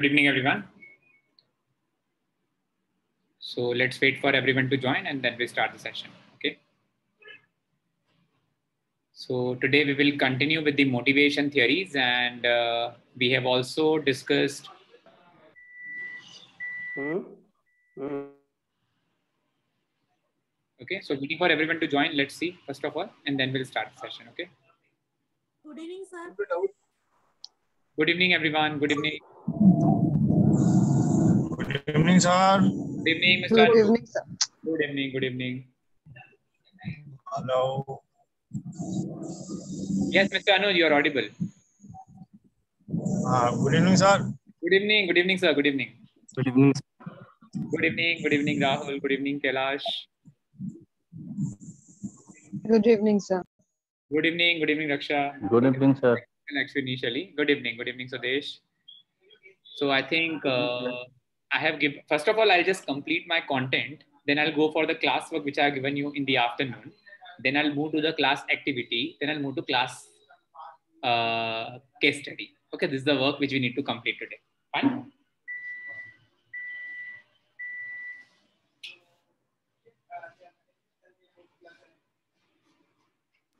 Good evening, everyone. So let's wait for everyone to join and then we start the session. Okay. So today we will continue with the motivation theories, and we have also discussed. Okay, so waiting for everyone to join. Let's see first of all, and then we'll start the session. Okay. Good evening, sir. Good evening, everyone. Good evening. Good evening, sir. Good evening, Mr. Good evening, sir. Good evening. Good evening. Hello. Yes, Mr. Anuj, you are audible. Good evening, sir. Good evening. Good evening, sir. Good evening. Good evening. Good evening. Good evening, Rahul. Good evening, Kailash. Good evening, sir. Good evening. Good evening, Raksha. Good evening, sir. And actually, initially, good evening. Good evening, Sudesh. So I think I have given, first of all, I'll just complete my content. Then I'll go for the classwork, which I have given you in the afternoon. Then I'll move to the class activity. Then I'll move to class case study. Okay, this is the work which we need to complete today. Fine.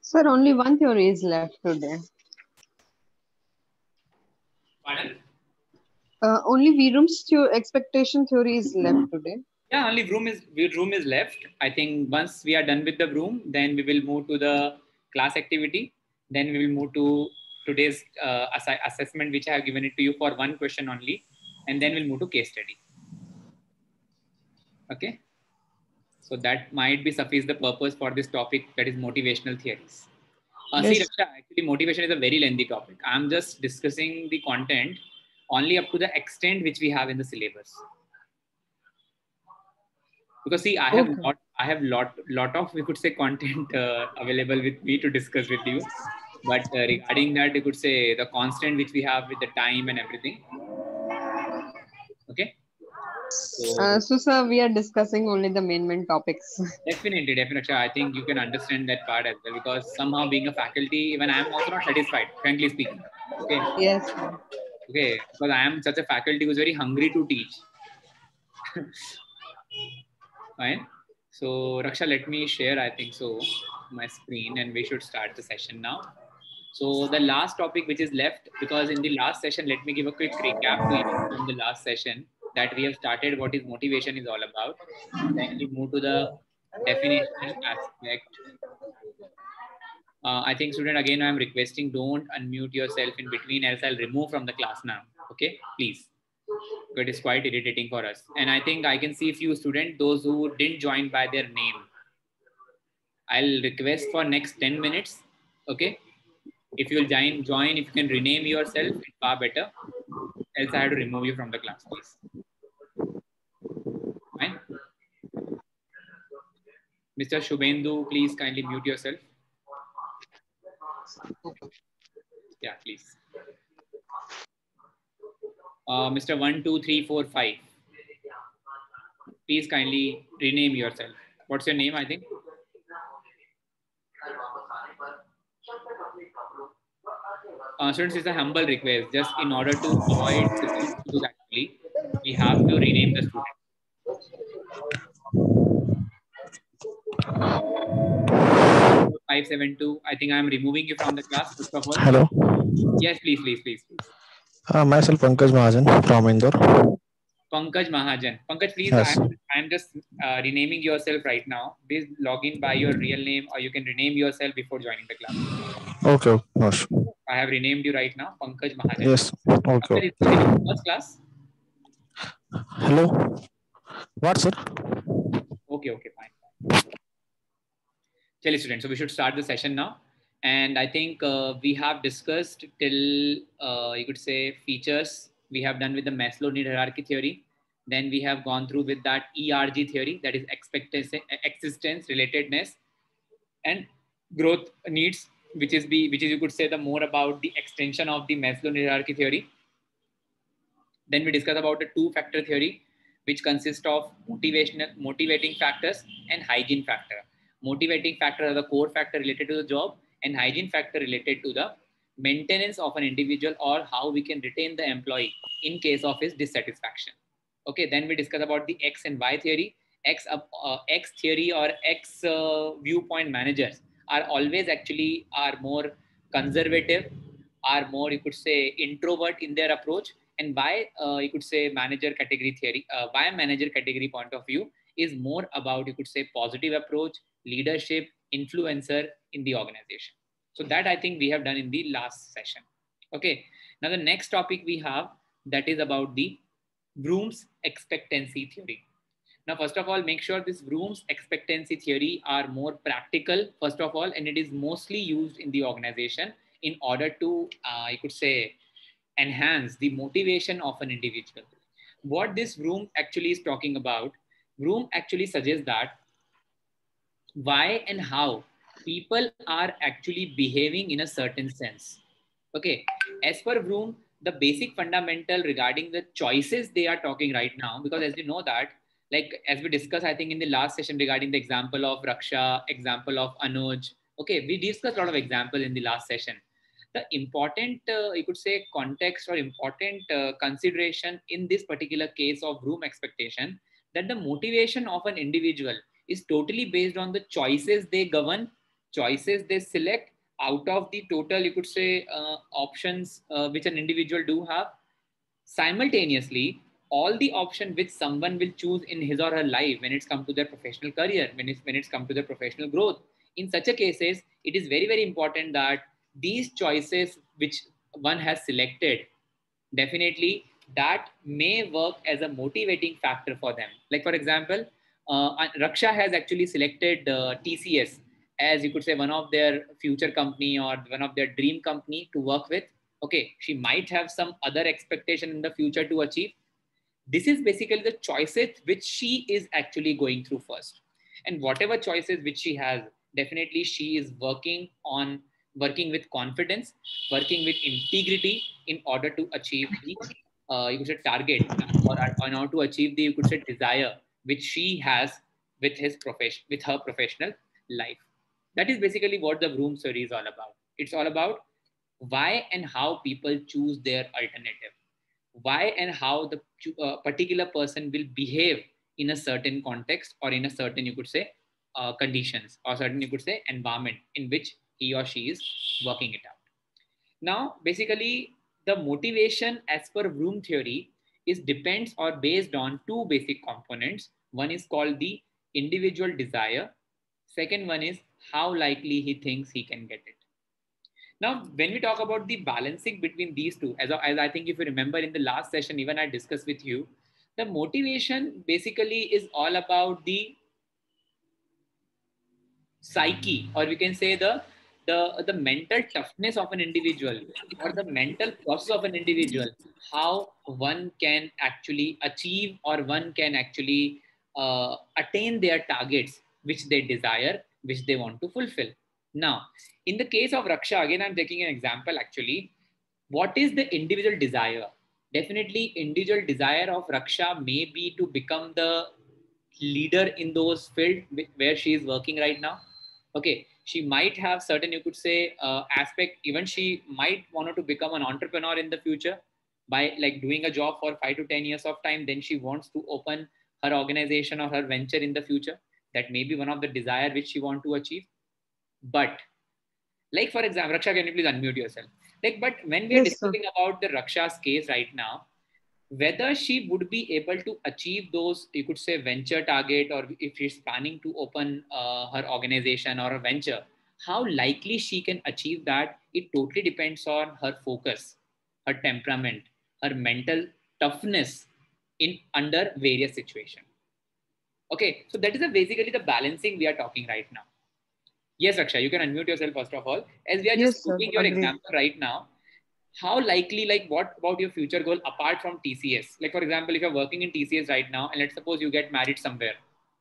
Sir, only one theory is left today. Pardon? Only Vroom's expectation theory is left today. Yeah, only room is left. I think once we are done with the room, then we will move to the class activity. Then we will move to today's assessment, which I have given it to you for one question only, and then we'll move to case study. Okay. So that might be suffice the purpose for this topic, that is motivational theories. See, Yes. Raksha, actually motivation is a very lengthy topic. I'm just discussing the content only up to the extent which we have in the syllabus. Because see, I have lot of, we could say, content available with me to discuss with you. But regarding that, you could say the constant which we have with the time and everything. Okay. So, sir, we are discussing only the main topics. Definitely. I think you can understand that part as well, because somehow being a faculty, even I am also not satisfied, frankly speaking. Okay. Yes. Okay. Because I am such a faculty who's very hungry to teach. Fine. So Raksha, let me share, I think so, my screen, and we should start the session now. So the last topic which is left, because in the last session, let me give a quick recap to you from the last session, that we have started what is motivation is all about. Then we move to the definitional aspect. I think, student, again, I'm requesting, don't unmute yourself in between, else I'll remove from the class now. Okay, please. It is quite irritating for us. And I think I can see a few students, those who didn't join by their name. I'll request for next 10 minutes. Okay. If you'll join, if you can rename yourself, it's far better. Else I have to remove you from the class, please. Fine. Mr. Shubhendu, please kindly mute yourself. Yeah, please. Mr. 1, 2, 3, 4, 5. Please kindly rename yourself. What's your name, I think? Students, it's a humble request. Just in order to avoid this issue, actually, we have to rename the student. 572. I think I'm removing you from the class. First of all. Hello. Yes, please. Myself Pankaj Mahajan from Indore. Pankaj Mahajan. Pankaj, please, Yes. I'm just renaming yourself right now. Please log in by your real name, or you can rename yourself before joining the class. Okay. No. I have renamed you right now, Pankaj Mahajan. Yes. Okay. First class. Hello. What, sir? Okay, fine. Chali, students. So we should start the session now. And I think we have discussed till, you could say, features. We have done with the Maslow need hierarchy theory. Then we have gone through with that ERG theory, that is existence, relatedness, and growth needs, which is you could say the more about the extension of the Maslow need hierarchy theory. Then we discuss about the two-factor theory, which consists of motivating factors and hygiene factor. Motivating factor are the core factor related to the job, and hygiene factor related to the maintenance of an individual, or how we can retain the employee in case of his dissatisfaction. Okay, then we discuss about the X and Y theory. X theory or X viewpoint managers are always actually are more conservative, are more, you could say, introvert in their approach. And Y, you could say, manager category theory, Y manager category point of view is more about, you could say, positive approach, leadership, influencer in the organization. So that I think we have done in the last session. Okay, now the next topic we have, that is about the Vroom's expectancy theory. Now, first of all, make sure this Vroom's expectancy theory are more practical, first of all, and it is mostly used in the organization in order to, you could say, enhance the motivation of an individual. What this Vroom actually is talking about, Vroom actually suggests that why and how people are actually behaving in a certain sense. Okay, as per Vroom, the basic fundamental regarding the choices they are talking right now, because as you know that, like as we discussed, I think in the last session regarding the example of Raksha, example of Anuj. Okay, we discussed a lot of examples in the last session. The important, you could say, context or important consideration in this particular case of Vroom expectation, that the motivation of an individual is totally based on the choices they govern, choices they select out of the total, you could say, options which an individual do have. Simultaneously, all the option which someone will choose in his or her life when it's come to their professional career, when it's come to their professional growth, in such a cases, it is very, very important that these choices which one has selected, definitely that may work as a motivating factor for them. Like for example, Raksha has actually selected TCS as, you could say, one of their future company or one of their dream company to work with. Okay, she might have some other expectation in the future to achieve. This is basically the choices which she is actually going through first. And whatever choices which she has, definitely she is working with confidence, working with integrity in order to achieve the, you could say, target, or in order to achieve the, you could say, desire which she has with with her professional life. That is basically what the Vroom story is all about. It's all about why and how people choose their alternative, why and how the particular person will behave in a certain context or in a certain, you could say, conditions, or certain, you could say, environment in which he or she is working it out. Now, basically, the motivation as per Vroom theory is depends or based on two basic components. One is called the individual desire. Second one is how likely he thinks he can get it. Now, when we talk about the balancing between these two, as I think if you remember in the last session, even I discussed with you, the motivation basically is all about the psyche, or we can say the mental toughness of an individual, or the mental process of an individual, how one can actually achieve, or one can actually attain their targets which they desire, which they want to fulfill. Now, in the case of Raksha, again, I'm taking an example actually. What is the individual desire? Definitely, individual desire of Raksha may be to become the leader in those field where she is working right now. Okay, she might have certain, you could say, aspect. Even she might want to become an entrepreneur in the future by like doing a job for 5 to 10 years of time. Then she wants to open her organization or her venture in the future. That may be one of the desire which she want to achieve. But like for example, Raksha, can you please unmute yourself? Like, but when we are Yes, sir. discussing about the Raksha's case right now, whether she would be able to achieve those, you could say, venture target, or if she's planning to open her organization or a venture, how likely she can achieve that, it totally depends on her focus, her temperament, her mental toughness in under various situations. Okay, so that is basically the balancing we are talking right now. Yes, Raksha, you can unmute yourself first of all. As we are just Yes, sir. taking your Agreed. example right now, how likely, like what about your future goal apart from TCS? Like for example, if you're working in TCS right now, and let's suppose you get married somewhere,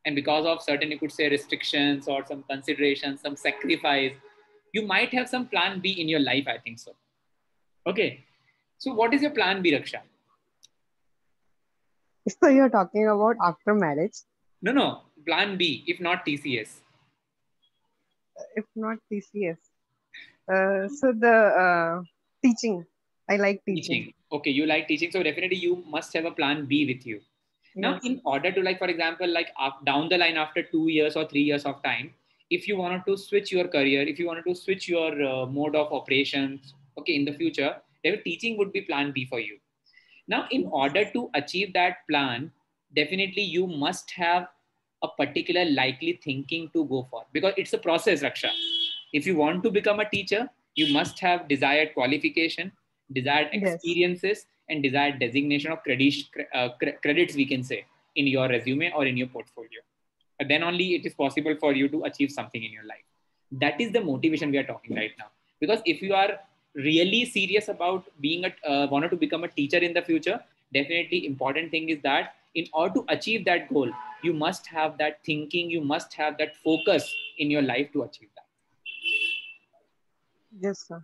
and because of certain, you could say, restrictions or some considerations, some sacrifice, you might have some plan B in your life, I think so. Okay. So what is your plan B, Raksha? So you're talking about after marriage, No, plan B, if not TCS. if not TCS. So the teaching. I like teaching. Teaching. Okay, you like teaching, so definitely you must have a plan B with you. Now, Yes. in order to, like, for example, like down the line after 2 years or 3 years of time, if you wanted to switch your career, if you wanted to switch your mode of operations, okay, in the future, then teaching would be plan B for you. Now, in order to achieve that plan, definitely you must have a particular likely thinking to go for, because it's a process, Raksha. If you want to become a teacher, you must have desired qualification, desired Yes. experiences, and desired designation of credits, we can say, in your resume or in your portfolio. Then only it is possible for you to achieve something in your life. That is the motivation we are talking right now. Because if you are really serious about being wanted to become a teacher in the future, definitely important thing is that in order to achieve that goal, you must have that thinking, you must have that focus in your life to achieve that. Yes, sir.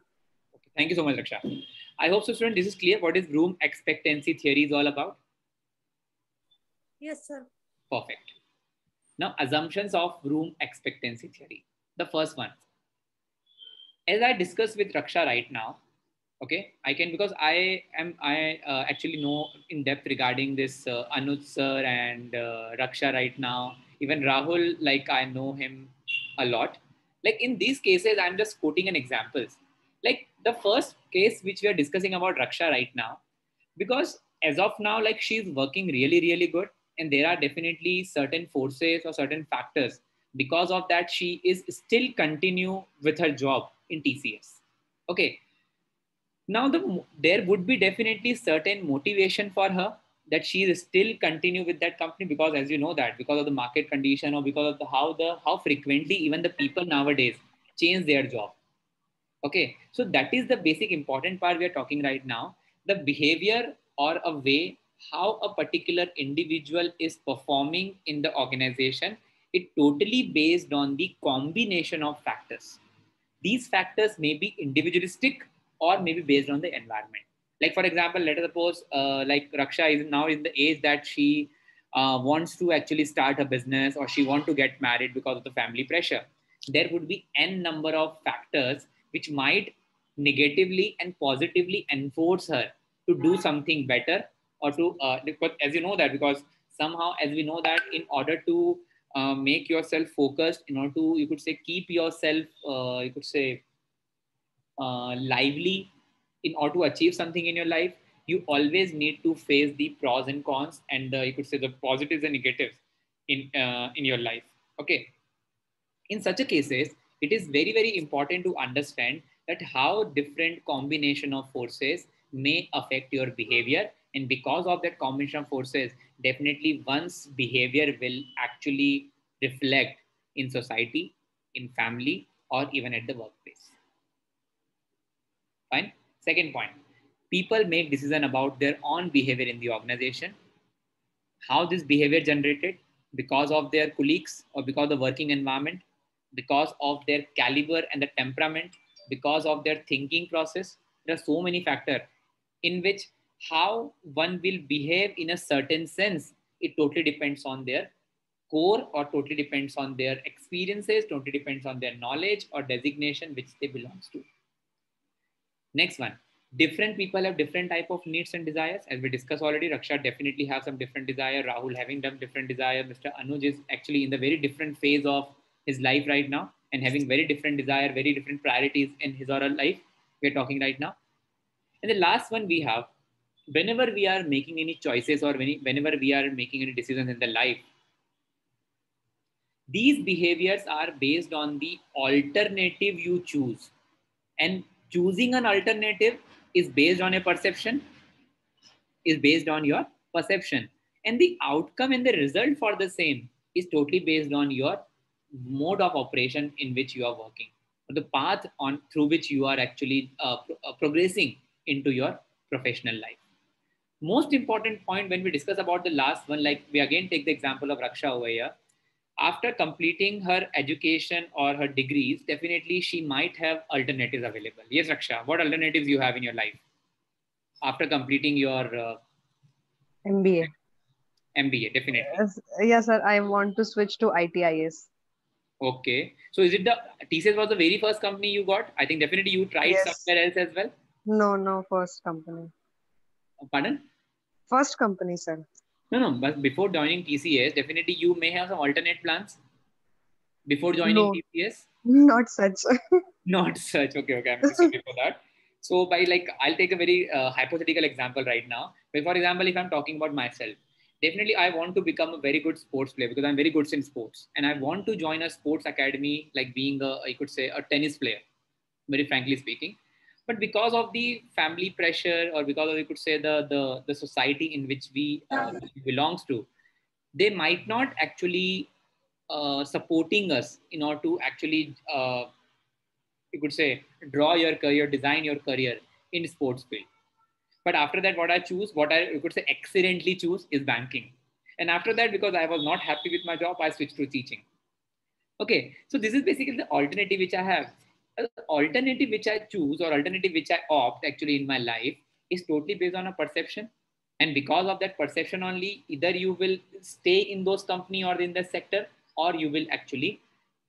Okay, thank you so much, Raksha. I hope so, student, this is clear what is room expectancy theory is all about. Yes, sir. Perfect. Now, assumptions of room expectancy theory. The first one, as I discussed with Raksha right now, okay, I can, because I actually know in depth regarding this Anuj sir and Raksha right now. Even Rahul, like I know him a lot. Like in these cases, I'm just quoting an examples. Like the first case which we are discussing about Raksha right now, because as of now, like she's working really, really good, and there are definitely certain forces or certain factors. Because of that, she is still continue with her job in TCS. Okay, now there would be definitely certain motivation for her that she is still continue with that company, because as you know that because of the market condition, or because of how frequently even the people nowadays change their job. Okay, so that is the basic important part we are talking right now. The behavior or a way how a particular individual is performing in the organization, it totally based on the combination of factors. These factors may be individualistic or maybe based on the environment. Like for example, let us suppose like Raksha is now in the age that she wants to actually start a business, or she want to get married because of the family pressure. There would be n number of factors which might negatively and positively enforce her to do something better, or to because as you know that, because somehow as we know that in order to make yourself focused, in order to, you could say, keep yourself you could say lively, in order to achieve something in your life, you always need to face the pros and cons, and you could say the positives and negatives in your life. Okay, in such a cases, it is very, very important to understand that how different combination of forces may affect your behavior, and because of that combination of forces, definitely one's behavior will actually reflect in society, in family, or even at the workplace. Fine. Second point, people make decision about their own behavior in the organization. How this behavior generated? Because of their colleagues, or because of the working environment, because of their caliber and the temperament, because of their thinking process. There are so many factors in which how one will behave in a certain sense, it totally depends on their core, or totally depends on their experiences, totally depends on their knowledge or designation which they belongs to. Next one, different people have different type of needs and desires. As we discussed already, Raksha definitely have some different desire. Rahul having done different desire. Mr. Anuj is actually in the very different phase of his life right now, and having very different desire, very different priorities in his or her life. We're talking right now. And the last one we have, whenever we are making any choices, or whenever we are making any decisions in the life, these behaviors are based on the alternative you choose. And choosing an alternative is based on a perception, is based on your perception. And the outcome and the result for the same is totally based on your mode of operation in which you are working, or the path on through which you are actually progressing into your professional life. Most important point when we discuss about the last one, like we again take the example of Raksha over here. After completing her education or her degrees, definitely she might have alternatives available. Yes, Raksha, what alternatives you have in your life after completing your MBA. MBA? Definitely. Yes, sir. I want to switch to ITIS. Okay. So is it the TCS was the very first company you got? I think definitely you tried Yes. somewhere else as well. No, first company. Pardon? First company, sir. No. But before joining TCS, definitely you may have some alternate plans before joining No, TCS. not such. Not such. Okay. I'm really sorry for that. So by like, I'll take a very hypothetical example right now. But for example, if I'm talking about myself, definitely I want to become a very good sports player because I'm very good in sports, and I want to join a sports academy, like being a, I could say, a tennis player, very frankly speaking. But because of the family pressure, or because of, you could say, the society in which we belongs to, they might not actually supporting us in order to actually you could say draw your career, design your career in sports field. But after that, what I choose, what I, you could say, accidentally choose is banking. And after that, because I was not happy with my job, I switched to teaching. Okay, so this is basically the alternative which I have. Alternative which I choose, or alternative which I opt actually in my life, is totally based on a perception. And because of that perception only, either you will stay in those company or in the sector, or you will actually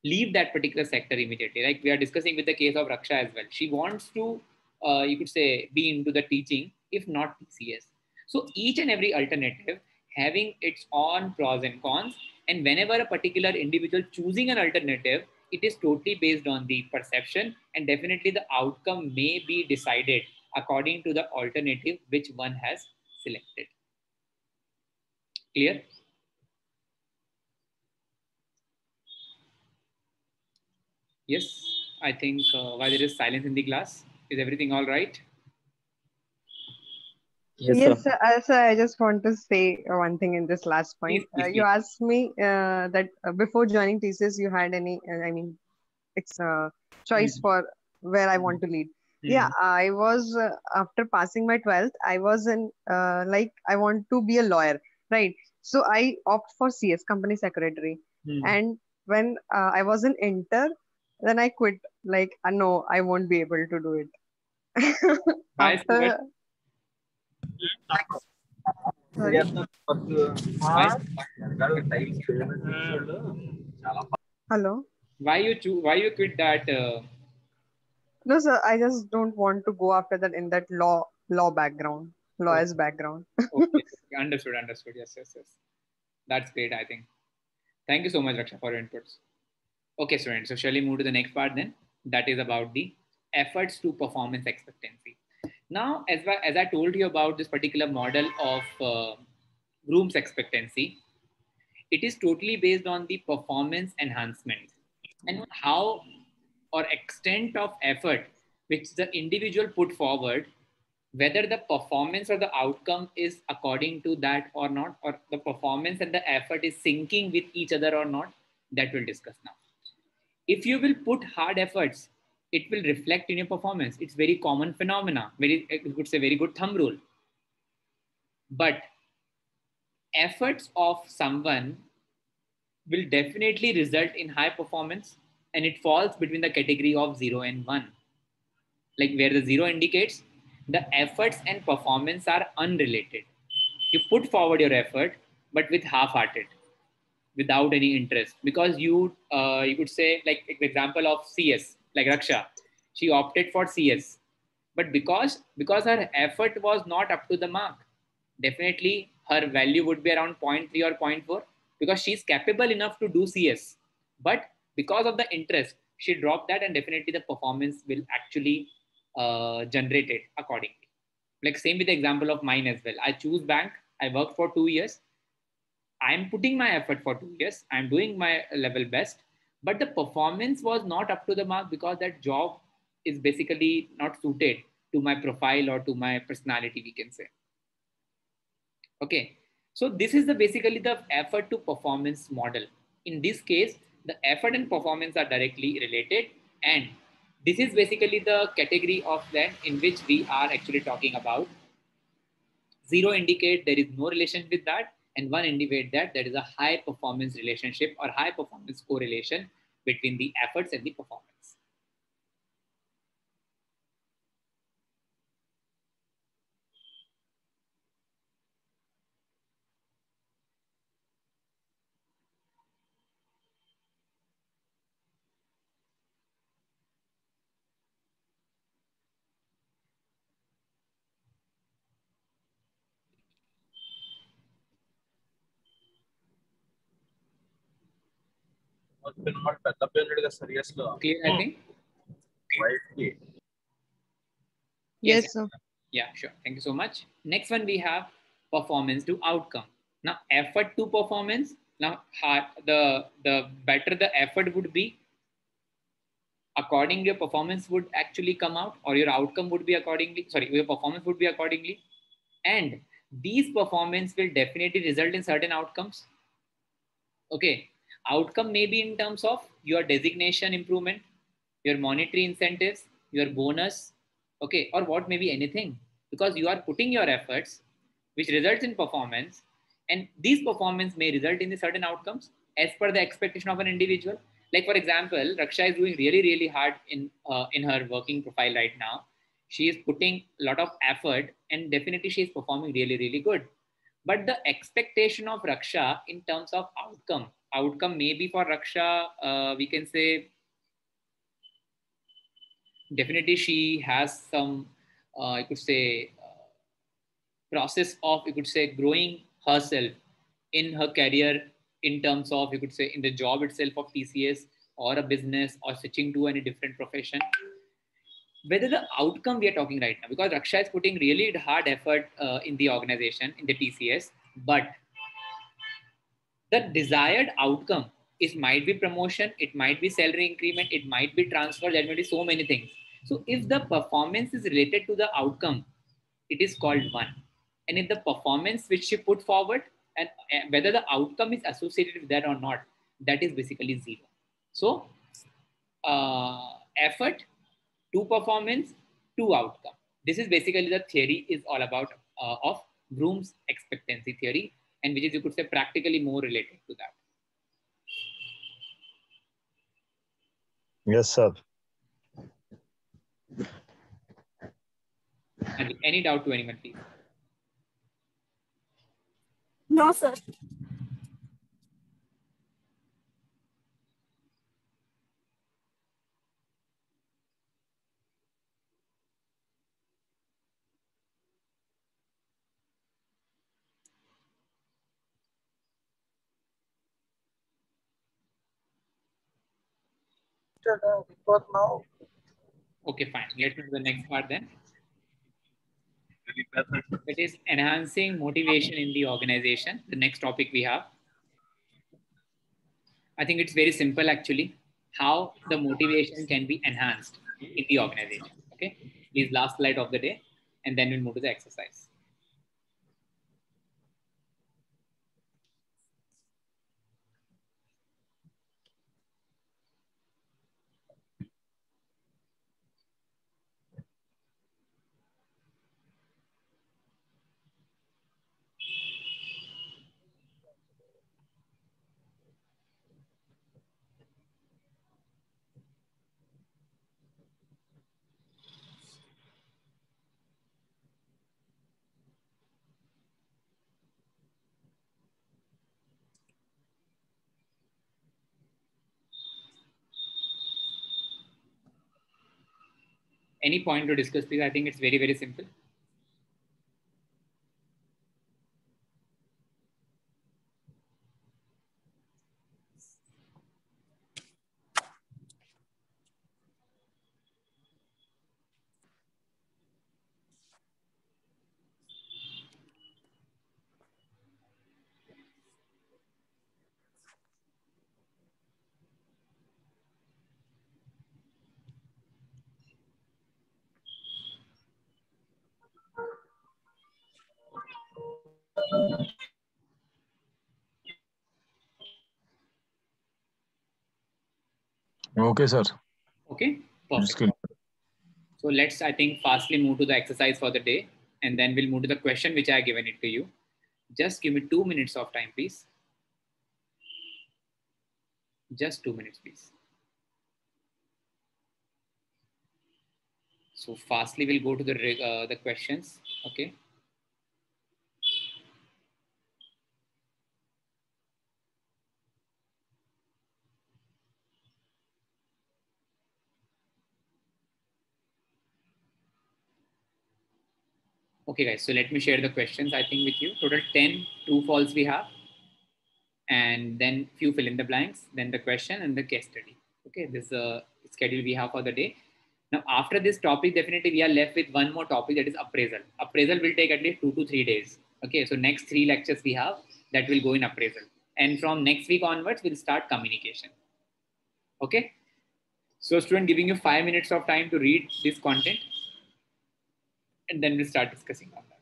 leave that particular sector immediately. Like we are discussing with the case of Raksha as well. She wants to, you could say, be into the teaching, if not TCS. So each and every alternative having its own pros and cons. And whenever a particular individual choosing an alternative, it is totally based on the perception, and definitely the outcome may be decided according to the alternative which one has selected. Clear? Yes, I think while there is silence in the class, is everything all right? Yes, Yes, sir. sir, I just want to say one thing in this last Please, point. please, You please. asked me that before joining thesis, you had any, choice for where I want to lead. Yeah, Hmm. I was, after passing my 12th, I was in, like, I want to be a lawyer, right? So I opt for CS, company secretary. Hmm. And when I was in inter, then I quit. Like, no, I won't be able to do it. Why so much? After, sorry. Why? Hello. Why you choose? Why you quit that? No, sir, I just don't want to go after that in that law background, Oh, lawyer's background. okay. Understood. Yes. That's great, I think. Thank you so much, Raksha, for your inputs. Okay, students. So shall we move to the next part then? That is about the efforts to performance expectancy. Now, as I told you about this particular model of Groom's expectancy, it is totally based on the performance enhancement and how or extent of effort which the individual put forward, whether the performance or the outcome is according to that or not, or the performance and the effort is syncing with each other or not, that we'll discuss now. If you will put hard efforts, it will reflect in your performance. It's very common phenomena, very, you could say, very good thumb rule. But efforts of someone will definitely result in high performance, and it falls between the category of 0 and 1. Like where the 0 indicates the efforts and performance are unrelated. You put forward your effort, but with half-hearted, without any interest, because you could say, like example of CS, like Raksha, she opted for CS, but because her effort was not up to the mark, definitely her value would be around zero point 0.3 or zero point 0.4, because she's capable enough to do CS, but because of the interest she dropped that, and definitely the performance will actually generate it accordingly. Like same with the example of mine as well. I choose bank, I worked for 2 years, I'm putting my effort for 2 years, I'm doing my level best, but the performance was not up to the mark because that job is basically not suited to my profile or to my personality, we can say. Okay, so this is the basically the effort to performance model. In this case, the effort and performance are directly related, and this is basically the category of that in which we are actually talking about. 0 indicate there is no relation with that, and 1 indicate that there is a high performance relationship or high performance correlation between the efforts and the performance. Clear, I think. Yes, sir. Yeah, sure. Thank you so much. Next one we have performance to outcome. Now, effort to performance. Now, the better the effort would be, according your performance would actually come out, or your outcome would be accordingly. Sorry, your performance would be accordingly, and these performance will definitely result in certain outcomes. Okay, outcome may be in terms of your designation improvement, your monetary incentives, your bonus, okay, or what may be anything, because you are putting your efforts, which results in performance, and these performance may result in the certain outcomes as per the expectation of an individual. Like for example, Raksha is doing really hard in her working profile right now. She is putting a lot of effort, and definitely she is performing really good. But the expectation of Raksha in terms of outcome maybe for Raksha, we can say definitely she has some, I could say, process of, you could say, growing herself in her career in terms of, you could say, in the job itself of TCS or a business or switching to any different profession. Whether the outcome we are talking right now, because Raksha is putting really hard effort in the organization, in the TCS, but the desired outcome is might be promotion, it might be salary increment, it might be transfer, there may be so many things. So if the performance is related to the outcome, it is called one. And if the performance which she put forward, and whether the outcome is associated with that or not, that is basically zero. So effort to performance to outcome. This is basically the theory is all about of Bloom's expectancy theory, and which is, you could say, practically more related to that. Yes, sir. Any doubt to anyone, please? No, sir. Okay, fine. Let's move to the next part then. It is enhancing motivation in the organization. The next topic we have. I think it's very simple actually, how the motivation can be enhanced in the organization. Okay, please, last slide of the day, and then we'll move to the exercise. Any point to discuss, please? I think it's very simple. Okay, sir. Okay, perfect. So let's, I think, fastly move to the exercise for the day, and then we'll move to the question which I have given it to you. Just give me 2 minutes of time, please. Just 2 minutes, please. So fastly we'll go to the questions. Okay. Okay, guys. So let me share the questions, I think, with you. Total 10 true false we have. and then few fill in the blanks, then the question and the case study. Okay, this is a schedule we have for the day. Now, after this topic, definitely we are left with one more topic, that is appraisal. Appraisal will take at least 2 to 3 days. Okay, so next 3 lectures we have that will go in appraisal. And from next week onwards, we'll start communication. Okay, so student, giving you 5 minutes of time to read this content, and then we'll start discussing on that.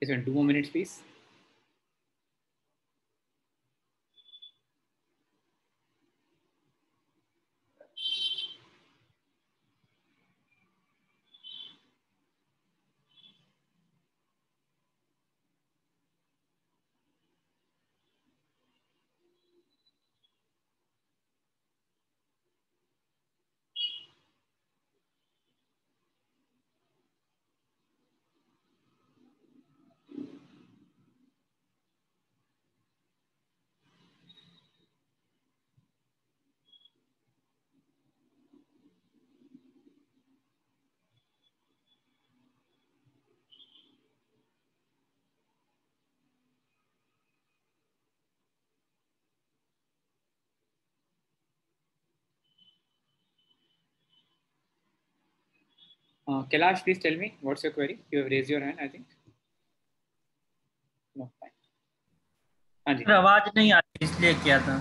Yes, 2 more minutes, please. Kailash, please tell me, what's your query? You have raised your hand, I think. No, fine. हाँ जी. आवाज नहीं आ रही इसलिए किया था.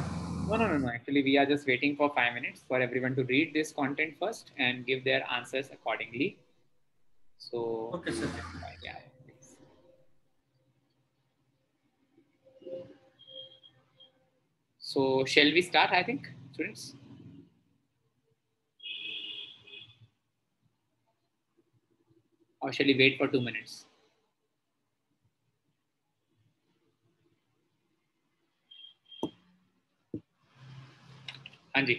No. Actually, we are just waiting for 5 minutes for everyone to read this content first and give their answers accordingly. So, Okay, sir. Yeah, please. So, shall we start, I think, students? Or shall we wait for 2 minutes? हाँ जी.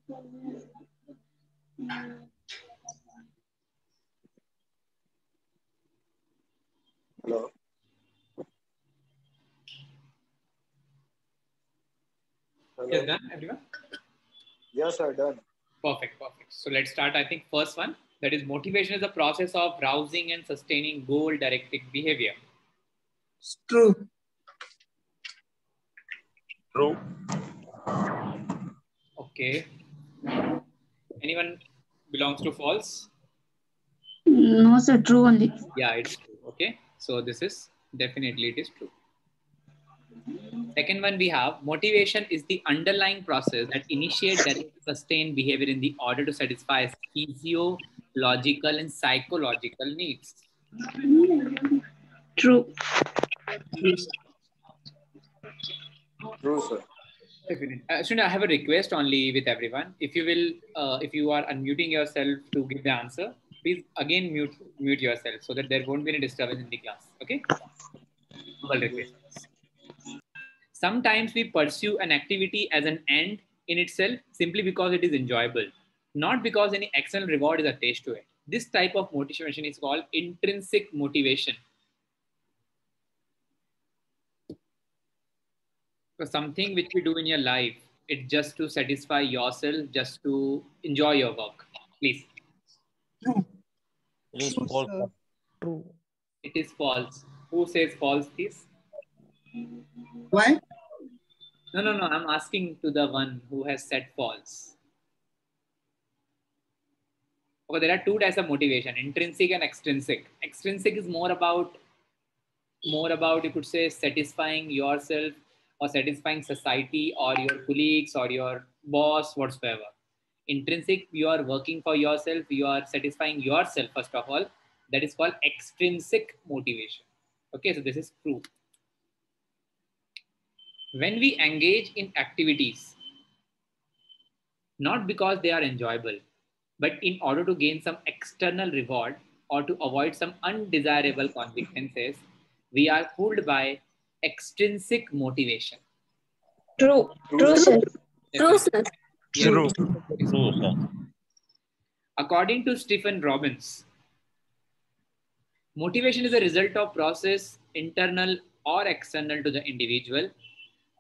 Hello. Yes, done, everyone? Yes, sir. Done. Perfect, perfect. So let's start. I think first one, that is motivation is the process of rousing and sustaining goal-directed behavior. True. True. Okay. Anyone belongs to false? No, sir. True only. Yeah, it's true. Okay. So this is definitely, it is true. Second one we have, motivation is the underlying process that initiates, direct, sustain behavior in the order to satisfy physiological and psychological needs. True. True, sir. Definitely. Shouldn't I have a request only with everyone? If you will, if you are unmuting yourself to give the answer, please again mute yourself so that there won't be any disturbance in the class. Okay? Humble request. Sometimes we pursue an activity as an end in itself simply because it is enjoyable, not because any external reward is attached to it. This type of motivation is called intrinsic motivation. So something which you do in your life, it's just to satisfy yourself, just to enjoy your work. Please. It is false. True. It is false. Who says false, please? Why? No. I'm asking to the one who has said false. Okay, there are two types of motivation: intrinsic and extrinsic. Extrinsic is more about you could say satisfying yourself or satisfying society or your colleagues or your boss whatsoever. Intrinsic, you are working for yourself, you are satisfying yourself first of all. That is called extrinsic motivation. Okay, so this is true. When we engage in activities not because they are enjoyable but in order to gain some external reward or to avoid some undesirable consequences, we are pulled by extrinsic motivation. True. True, sir. True, sir. Yes. True. True, sir. According to Stephen Robbins, motivation is a result of process, internal or external to the individual,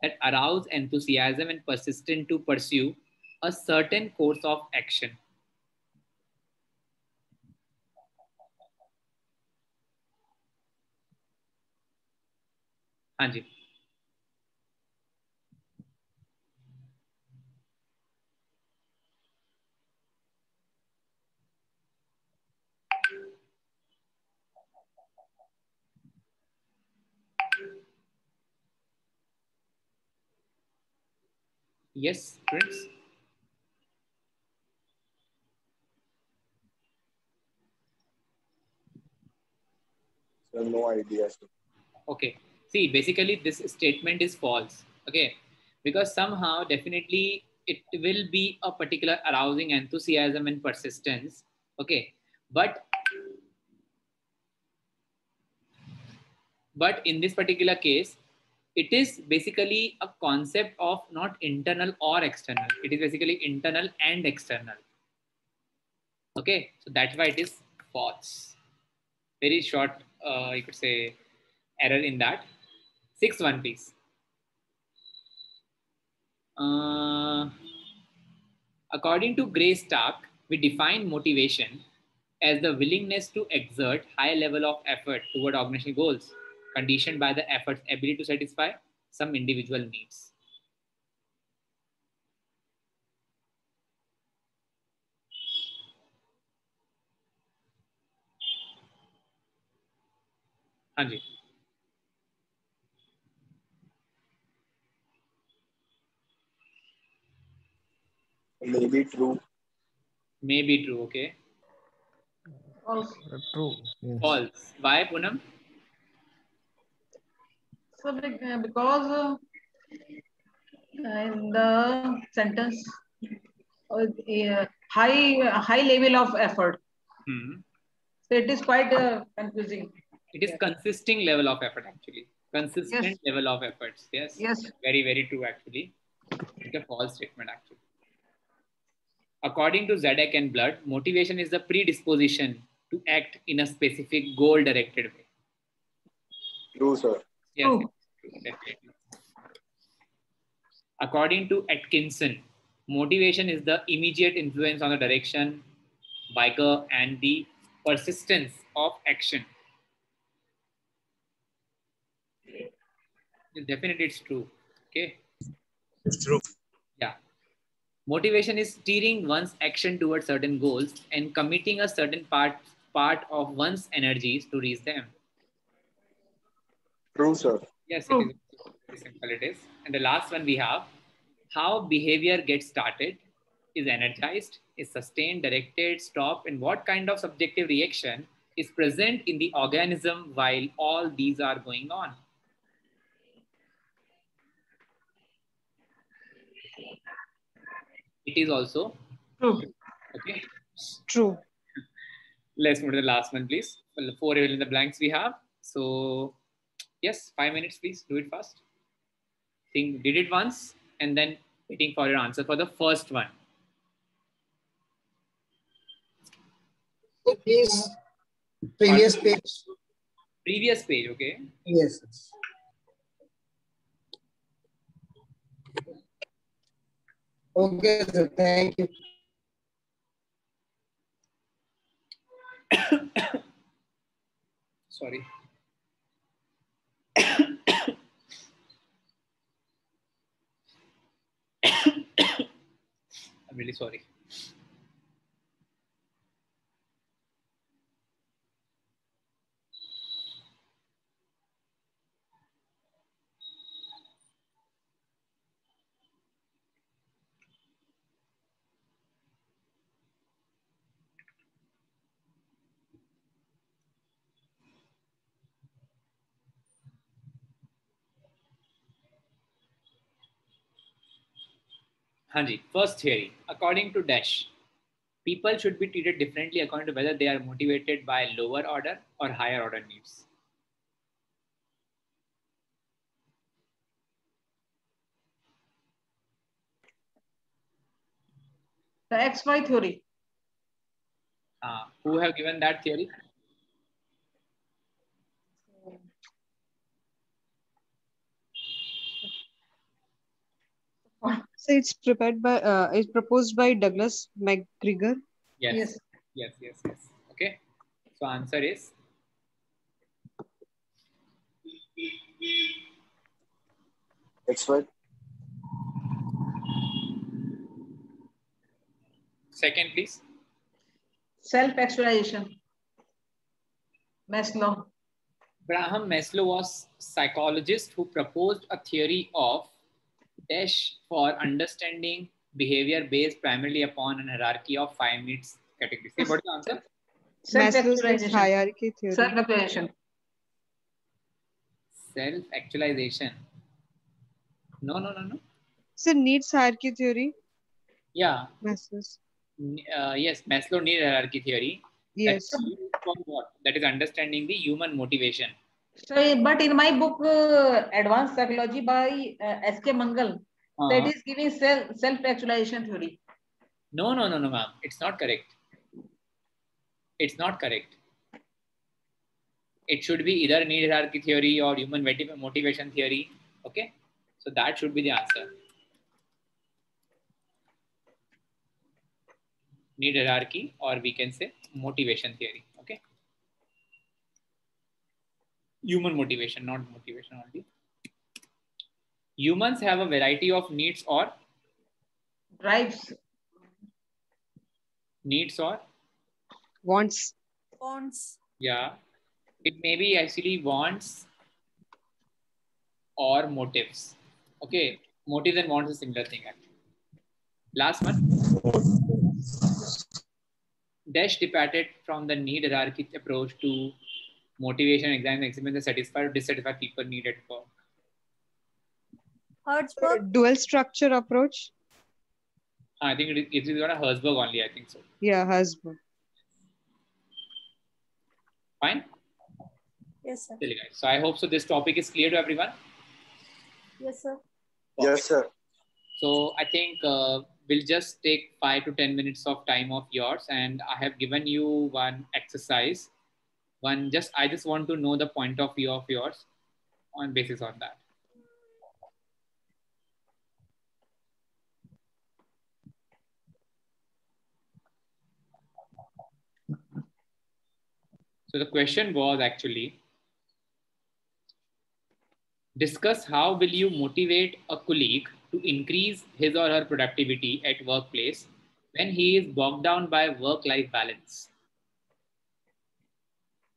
that arouse enthusiasm and persistence to pursue a certain course of action. हाँ जी. Yes, Prince. Sir, no idea, sir. Okay. See, basically this statement is false. Okay. Because somehow definitely it will be a particular arousing enthusiasm and persistence. Okay. But in this particular case, it is basically a concept of not internal or external. It is basically internal and external. Okay. So that's why it is false. Very short, you could say, error in that. 6-1, please. According to Gray Stark, we define motivation as the willingness to exert high level of effort toward organizational goals, conditioned by the effort's ability to satisfy some individual needs. हाँ जी. Maybe true. Maybe true. Okay. False. True. Yes. False. Why, Poonam? So because in the sentence, high level of effort. So it is quite confusing. It is consisting level of effort actually. Consistent Yes. level of efforts. Yes. Yes. Very, very true actually. It's a false statement actually. According to Zedek and Blood, motivation is the predisposition to act in a specific goal-directed way. True, sir. Yes, True. definitely. According to Atkinson, motivation is the immediate influence on the direction, vigor, and the persistence of action. Definitely, it's true. Okay. It's true. Yeah. Motivation is steering one's action towards certain goals and committing a certain part of one's energies to reach them. True, sir. Yes, it is very simple. It is. And the last one we have, how behavior gets started, is energized, is sustained, directed, stopped, and what kind of subjective reaction is present in the organism while all these are going on. It is also True. okay. True. Let's move to the last one, please. Well, the 4 in the blanks we have. So yes, 5 minutes, please. Do it fast. Think, did it once and then waiting for your answer for the first one. So please, previous page. Previous page, okay. Yes. Okay, sir. Thank you. Sorry. I'm really sorry. Hanji, first theory. According to Dash, people should be treated differently according to whether they are motivated by lower order or higher order needs. The XY theory. Who have given that theory? So it's it's proposed by Douglas McGregor. Yes. Yes. Okay. So answer is XY. second, please. Self-actualization. Maslow. Graham Maslow was a psychologist who proposed a theory of Dash for understanding behavior based primarily upon an hierarchy of 5 needs categories. Say, what's the answer? Maslow's hierarchy theory. Self-actualization. Self-actualization. No. So needs hierarchy theory. Yeah. Maslow's. Yes, Maslow need hierarchy theory. Yes. For what? That is understanding the human motivation. So, but in my book, Advanced Psychology by S.K. Mangal, that is giving self-actualization theory. No, ma'am. It's not correct. It's not correct. It should be either need hierarchy theory or human motivation theory. Okay. So that should be the answer. Need hierarchy, or we can say motivation theory. Okay. Human motivation, not motivation only. Humans have a variety of needs or drives. Needs or wants. Yeah. It may be actually wants or motives. Okay. Motives and wants is a similar thing actually. Last one. Dash departed from the need hierarchy approach to motivation, examine, examine the satisfied or dissatisfied people needed for. Herzberg. Dual structure approach. I think it is on a Herzberg only. I think so. Yeah, Herzberg. Fine. Yes, sir. So I hope so. This topic is clear to everyone. Yes, sir. Yes, sir. So I think we'll just take 5 to 10 minutes of time of yours, and I have given you one exercise. I just want to know the point of view of yours on basis on that. So the question was actually, discuss how will you motivate a colleague to increase his or her productivity at workplace when he is bogged down by work-life balance.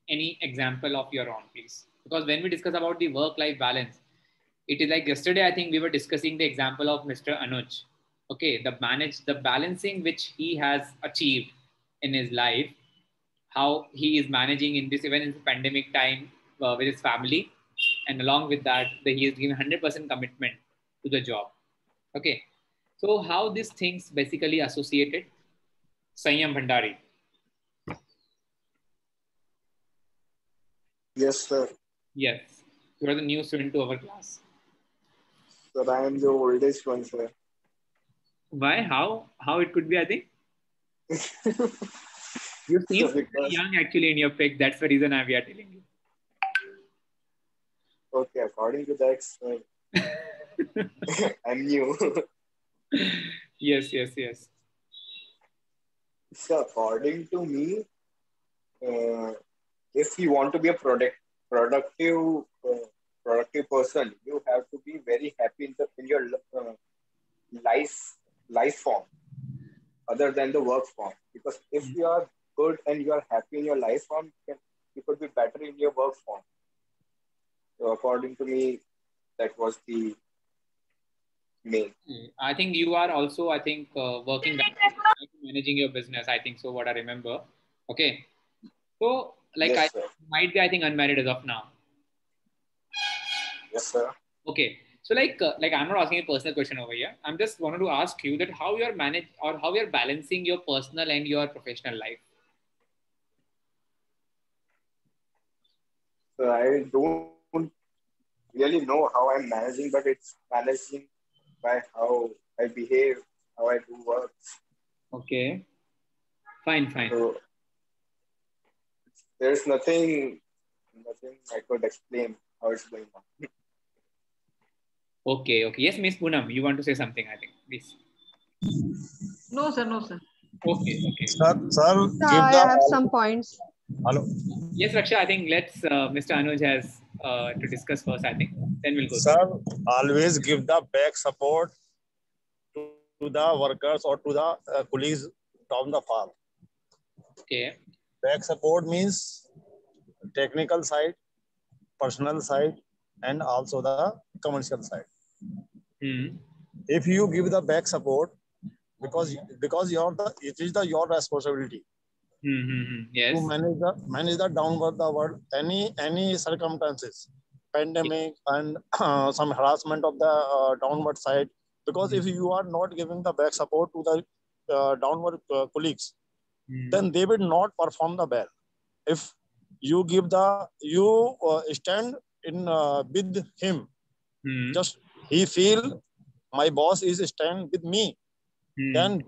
Any example of your own, please? Because when we discuss about the work-life balance, it is like yesterday, I think we were discussing the example of Mr. Anuj. Okay, the balancing which he has achieved in his life, how he is managing in this, even in the pandemic time with his family. And along with that, he is giving 100% commitment to the job. Okay. So how these things basically associated? Sanyam Bhandari. Yes, sir. Yes. You are the new student to our class. Sir, I am the oldest one, sir. Why? How it could be, I think? You seem So because, young actually in your pic. That's the reason we are telling you. okay, according to that, sir, I'm new. Yes. So according to me, if you want to be a productive person, you have to be very happy in your life form, other than the work form. Because if you are good and you are happy in your life form, you could be better in your work form. So according to me, that was the main. I think you are also, working managing your business. I think so. What I remember. Okay. So, like, Yes, I sir. might be, I think, unmarried as of now. Yes, sir. Okay. So, like I'm not asking a personal question over here. I'm just wanted to ask you that how you're manage or how you're balancing your personal and your professional life. So I don't really know how I'm managing, but it's managing by how I behave, how I do work. Okay. Fine. So there's nothing I could explain how it's going on. Okay. Yes, Miss Poonam, you want to say something? I think, please. No, sir. Okay. Sir, I have some points. Hello. Yes, Raksha. I think let's Mr. Anuj has to discuss first. I think then we'll go. Sir, always give the back support to the workers or to the colleagues down the farm. Okay. Back support means technical side, personal side, and also the commercial side. If you give the back support, because it is your responsibility Yes. to manage the downward the world, any circumstances, pandemic and some harassment of the downward side. Because if you are not giving the back support to the downward colleagues, then they will not perform the well. If you stand in with him, just he feel my boss is stand with me, then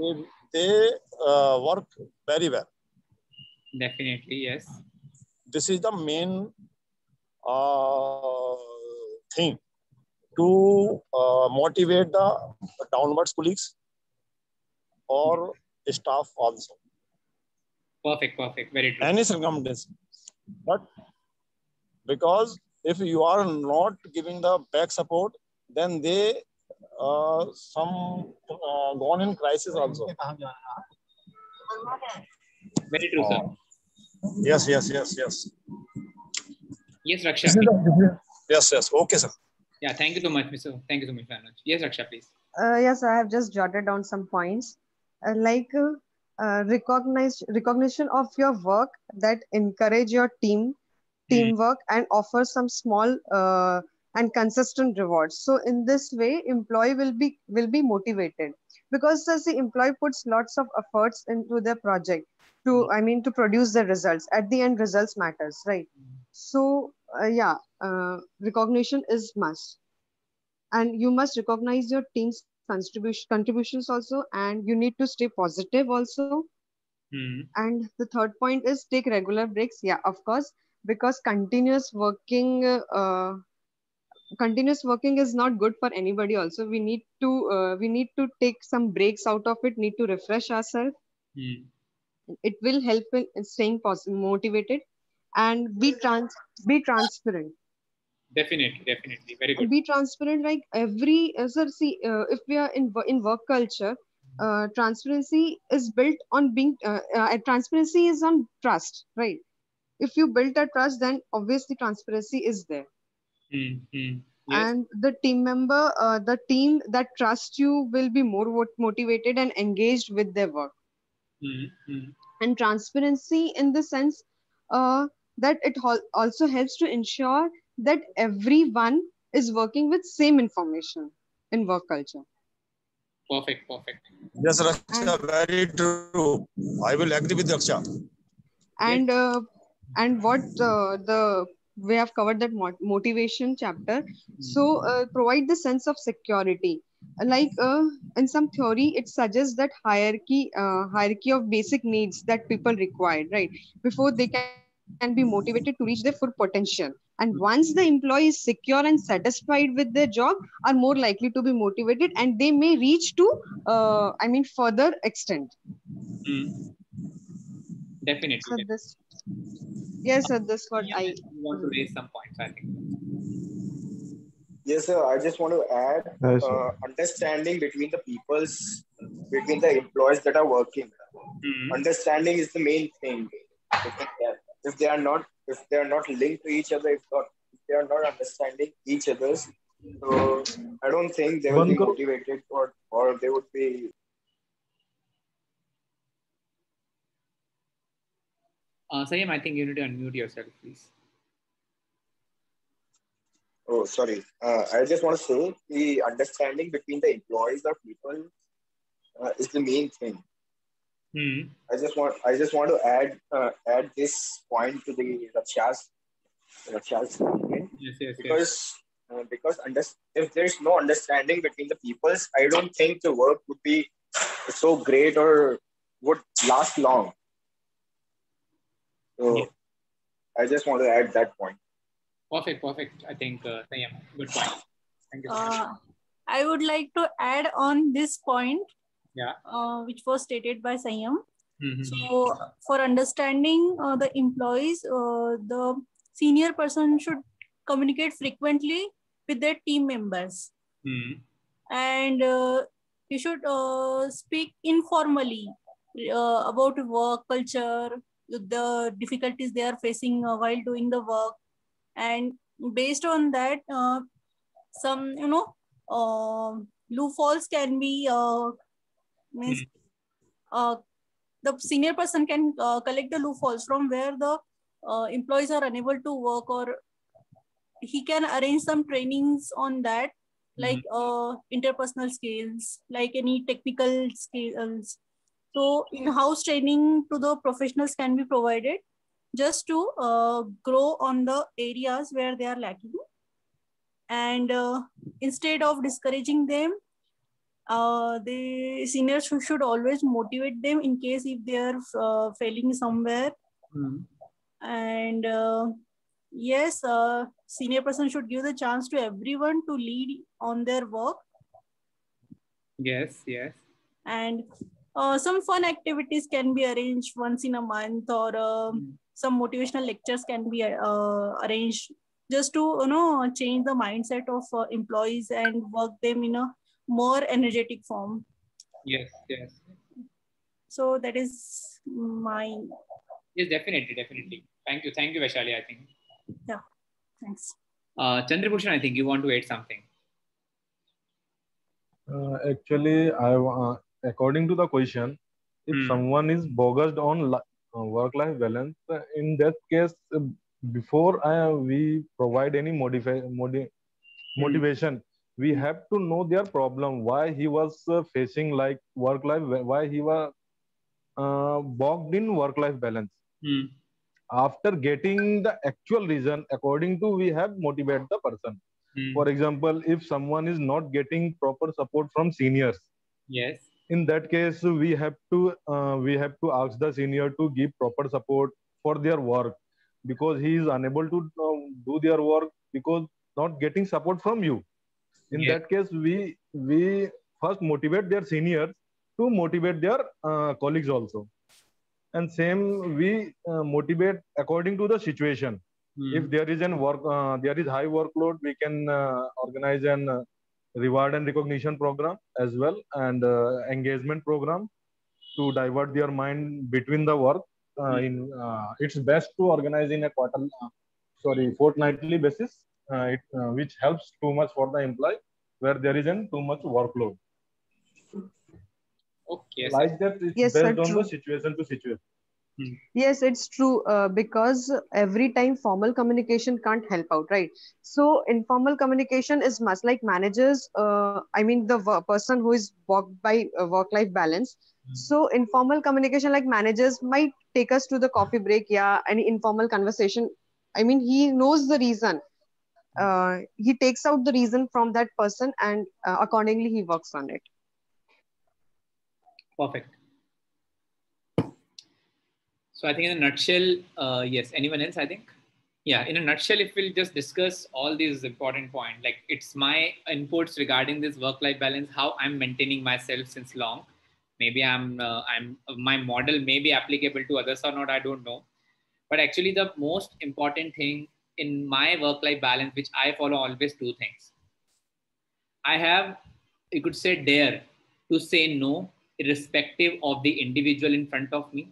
they work very well. Definitely, yes. This is the main thing to motivate the downwards colleagues or staff also. Perfect. Very true. Any circumstance. But because if you are not giving the back support, then they some gone in crisis also. Very true, sir. Yes. Yes, Raksha. Yes. Okay, sir. Yeah, thank you so much, Mr. Thank you so much, Anuj. Yes, Raksha, please. Yes, I have just jotted down some points. Recognition of your work that encourage your teamwork and offer some small and consistent rewards. So in this way, employee will be motivated, because as the employee puts lots of efforts into their project to produce the results. At the end, results matters, right? So recognition is must, and you must recognize your team's contributions also, and you need to stay positive also. And the third point is take regular breaks. Yeah, of course, because continuous working is not good for anybody. Also, we need to take some breaks out of it. Need to refresh ourselves. It will help in staying motivated, and be transparent. Definitely, very good. Be transparent, like every sir, see, if we are in work culture, transparency is built on being transparency is on trust, right? If you build a trust, then obviously transparency is there. Yes. And the team that trusts you will be more motivated and engaged with their work. And transparency in the sense that it also helps to ensure that everyone is working with same information in work culture. Perfect. Yes, Raksha, very true. I will agree with Raksha. And what we have covered that motivation chapter. So provide the sense of security. Like in some theory, it suggests that hierarchy of basic needs that people require, right, before they can be motivated to reach their full potential. And once the employee is secure and satisfied with their job, are more likely to be motivated, and they may reach to further extent. Definitely. So this, yes, sir, this what I want to raise some points, I think. Yes, sir. I just want to add understanding between the employees that are working. Understanding is the main thing. If they are not linked to each other, if they are not understanding each other's, so I don't think they will be motivated or they would be. Sayam, I think you need to unmute yourself, please. Oh, sorry. I just want to say the understanding between the employees or people is the main thing. I just want to add this point to the Raksha's statement. Yes. Because if there's no understanding between the peoples, I don't think the work would be so great or would last long. So I just want to add that point. Perfect. I think Sayam, good point. Thank you so much. I would like to add on this point, which was stated by Sayam. So, for understanding the employees, the senior person should communicate frequently with their team members, and you should speak informally about work culture, the difficulties they are facing while doing the work, and based on that, some loopholes can be means the senior person can collect the loopholes from where the employees are unable to work, or he can arrange some trainings on that, like interpersonal skills, like any technical skills. So in-house training to the professionals can be provided just to grow on the areas where they are lacking. And instead of discouraging them, the seniors should always motivate them in case if they are failing somewhere. And yes, senior person should give the chance to everyone to lead on their work. Yes. And some fun activities can be arranged once in a month, or some motivational lectures can be arranged just to change the mindset of employees and work them in a more energetic form. Yes. So that is my. Yes, definitely. Thank you, Vaishali, I think. Yeah, thanks. Chandrabhushan, I think you want to add something. Actually, according to the question, if someone is bogged on work-life balance, in that case, before we provide any motivation, we have to know their problem, why he was facing like work-life, why he was bogged in work-life balance. After getting the actual reason, according to we have motivate the person. For example, if someone is not getting proper support from seniors, yes, in that case we have to ask the senior to give proper support for their work, because he is unable to do their work because not getting support from you. In yes. that case, we first motivate their seniors to motivate their colleagues also, and same we motivate according to the situation. If there is there is high workload, we can organize an reward and recognition program as well, and engagement program to divert their mind between the work. It's best to organize in a fortnightly basis, which helps too much for the employee where there isn't too much workload. Okay. Like that, it's Yes, sir, based on the true. situation to situation. Yes, it's true, because every time formal communication can't help out, right? So informal communication is must, like managers, I mean the person who is walked by work-life balance. So informal communication, like managers might take us to the coffee break, yeah, any informal conversation. I mean, he knows the reason. He takes out the reason from that person, and accordingly he works on it. Perfect. So I think in a nutshell, yes. Anyone else? I think, yeah. In a nutshell, if we'll just discuss all these important points, like it's my inputs regarding this work-life balance, how I'm maintaining myself since long. Maybe I'm my model may be applicable to others or not. I don't know. But actually, the most important thing in my work-life balance, which I follow, always two things. I have, you could say, dare to say no, irrespective of the individual in front of me,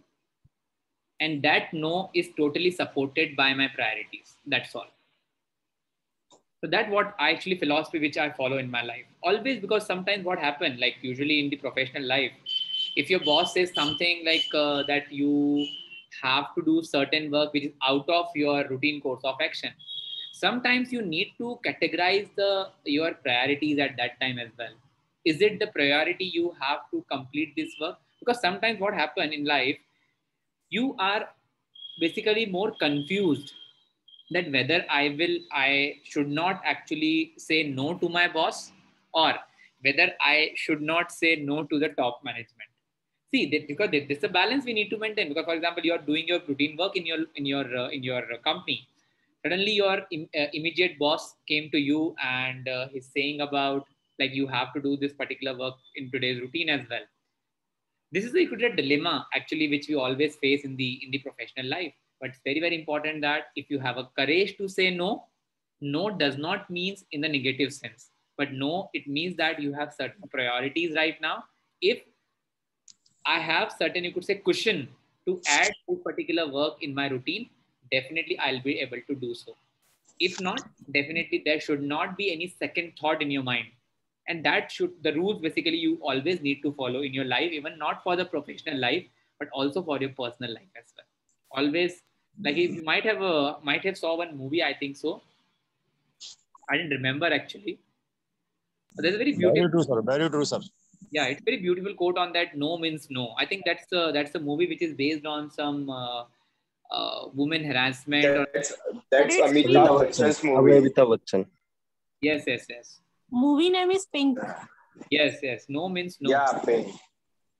and that no is totally supported by my priorities. That's all. So that what I actually philosophy which I follow in my life always, because sometimes what happen, like usually in the professional life, if your boss says something like that you have to do certain work which is out of your routine course of action, sometimes you need to categorize your priorities at that time as well. Is it the priority you have to complete this work? Because sometimes what happen in life, you are basically more confused that whether I should not actually say no to my boss, or whether I should not say no to the top management. See, because there's a balance we need to maintain. Because, for example, you're doing your routine work in your company. Suddenly, your immediate boss came to you and he's saying about like you have to do this particular work in today's routine as well. This is a dilemma actually which we always face in the professional life, but it's very very important that if you have a courage to say no, no does not means in the negative sense, but no, it means that you have certain priorities right now. If I have certain, you could say, cushion to add this particular work in my routine, definitely I'll be able to do so. If not, definitely there should not be any second thought in your mind. And that should, the rules basically you always need to follow in your life, even not for the professional life, but also for your personal life as well. Always, like if you might have saw one movie, I think so. I didn't remember actually. But there's a very Very beautiful. true, sir. Very true, sir. Yeah, it's very beautiful quote on that. No means no. I think that's a movie which is based on some woman harassment. That's Amitabh Bachchan's movie. Amitabh Bachchan. Yes, yes, yes. Movie name is Pink. Yes, yes. No means no. Yeah, Pink.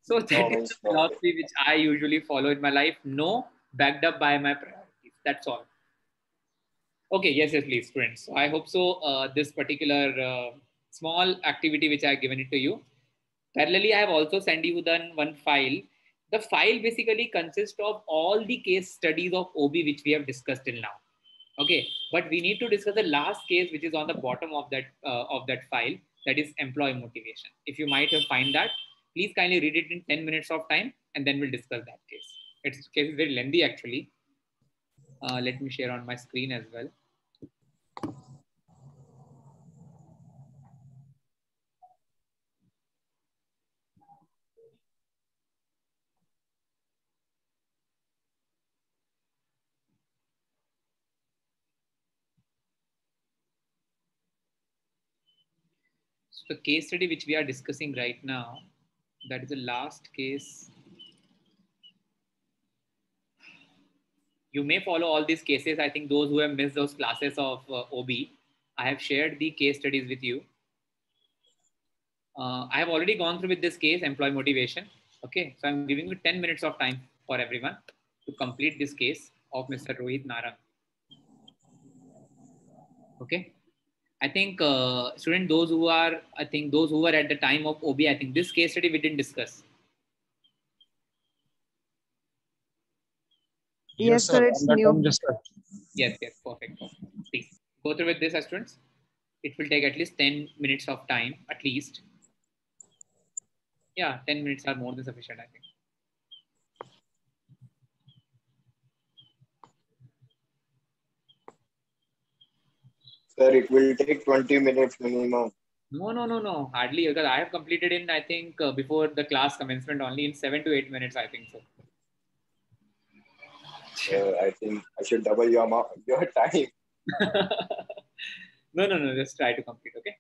So that is the philosophy which I usually follow in my life. No, backed up by my priorities. That's all. Okay, yes, yes, please, friends. So I hope so. This particular small activity which I have given it to you. Parallelly, I have also sent you one file. The file basically consists of all the case studies of OB which we have discussed till now. Okay, but we need to discuss the last case which is on the bottom of that file. That is employee motivation. If you might have find that, please kindly read it in 10 minutes of time, and then we'll discuss that case. Its case is very lengthy actually. Let me share on my screen as well. So the case study which we are discussing right now, that is the last case. You may follow all these cases. I think those who have missed those classes of OB, I have shared the case studies with you. I have already gone through with this case, employee motivation. Okay, so I'm giving you 10 minutes of time for everyone to complete this case of Mr. Rohit Narang. Okay, I think student, those who are at the time of OB, I think this case study we didn't discuss. Yes, sir, it's new. Yes, perfect. Please go through with this, students. It will take at least 10 minutes of time, at least. Yeah, 10 minutes are more than sufficient, I think. Sir, it will take 20 minutes minimum. No. Hardly, because I have completed in, I think, before the class commencement only in 7 to 8 minutes, I think so. I think I should double your time. No. Just try to complete, okay?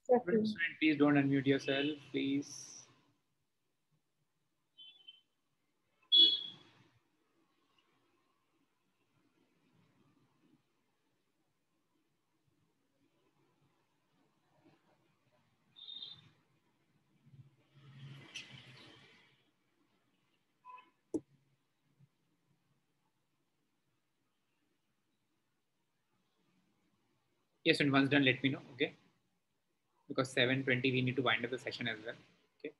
Student, please don't unmute yourself, please. Yes, and once done, let me know, okay? Because 7:20 we need to wind up the session as well. Okay.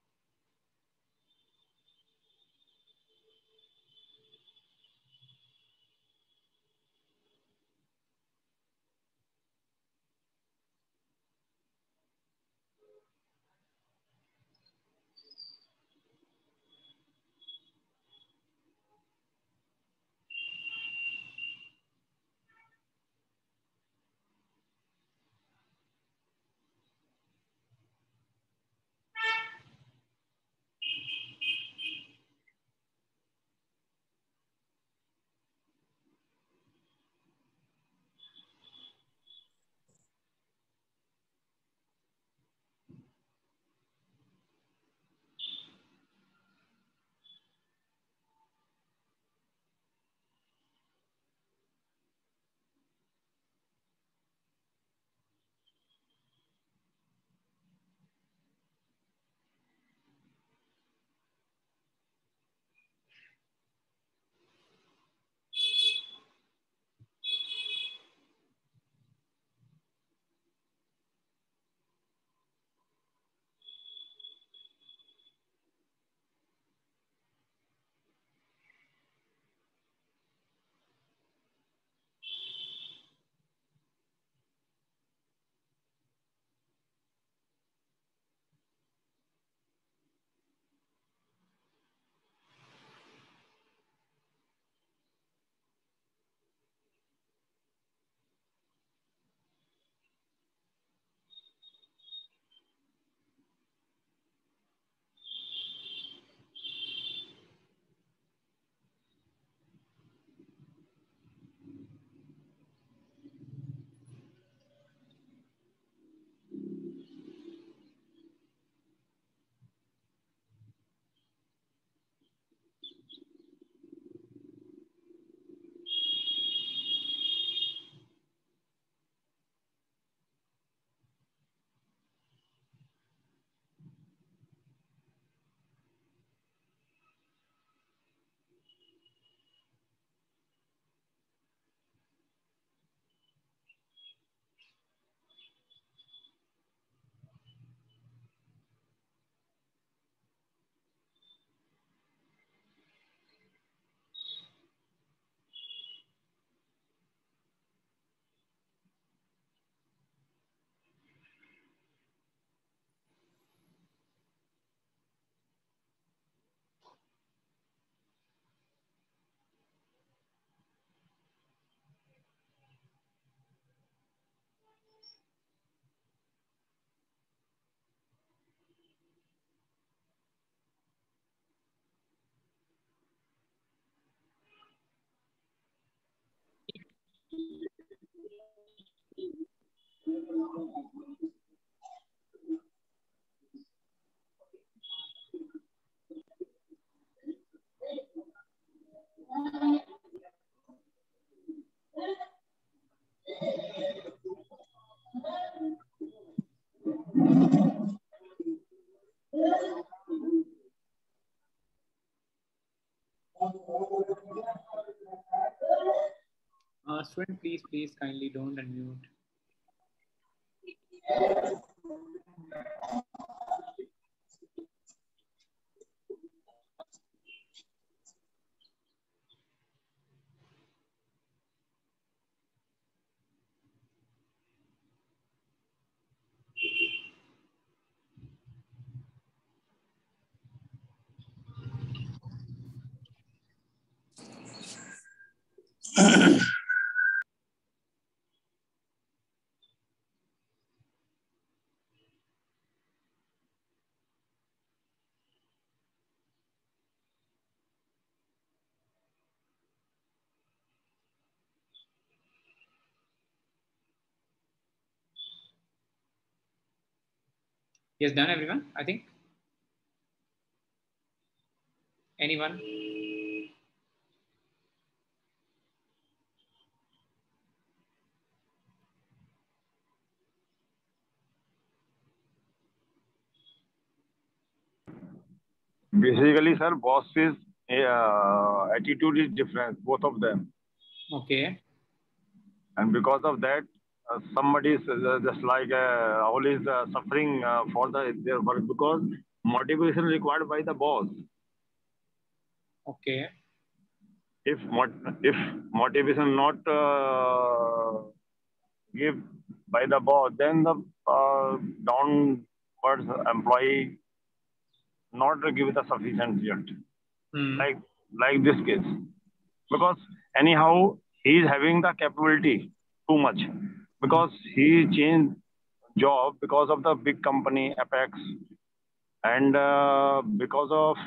Student, please kindly don't unmute. Yes, done everyone, I think. Anyone? Basically, sir, boss's attitude is different, both of them. Okay. And because of that, somebody is just like always suffering for their work because motivation required by the boss. Okay. If motivation not give by the boss, then the downwards employee not give the sufficient result. Like this case, because anyhow he is having the capability too much because he changed job because of the big company Apex and because of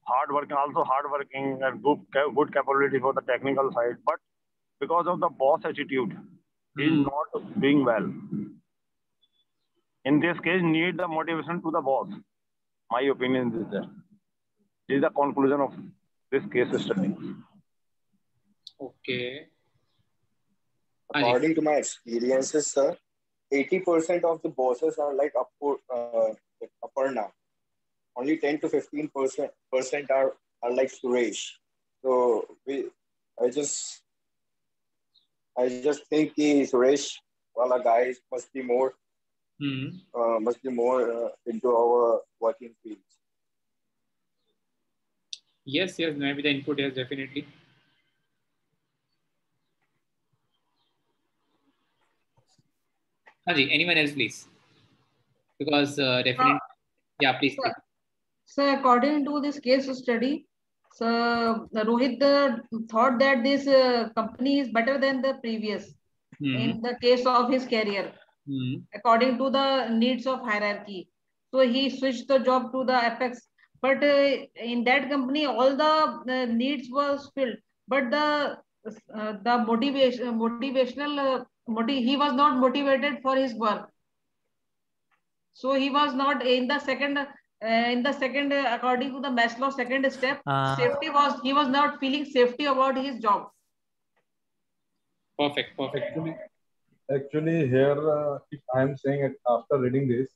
hard working and good capability for the technical side, but because of the boss attitude, he is not doing well. In this case, need the motivation to the boss. My opinion is that. This is the conclusion of this case study. Okay. According to my experiences, sir, 80% of the bosses are like Aparna. Only 10 to 15% are like Suresh. So I just think the Suresh wala guys must be more into our working field. Yes, maybe the input is definitely. Anyone else, please? Because definitely, yeah, please. So according to this case study, so Rohit thought that this company is better than the previous in the case of his career, according to the needs of hierarchy. So he switched the job to the Apex, but in that company all the needs was filled, but the he was not motivated for his work. So he was not in the second. According to the Maslow second step, he was not feeling safety about his job. Perfect. Actually, here, if I am saying it after reading this,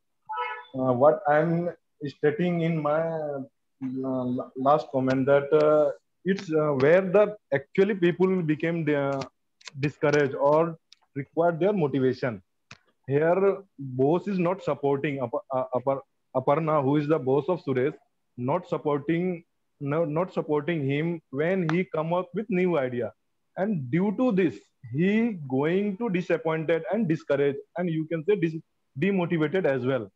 what I am stating in my last comment that it's where the actually people became discouraged or required their motivation. Here, boss is not supporting Aparna, who is the boss of Suresh, not supporting him when he come up with new idea. And due to this, he going to disappointed and discouraged, and you can say demotivated as well.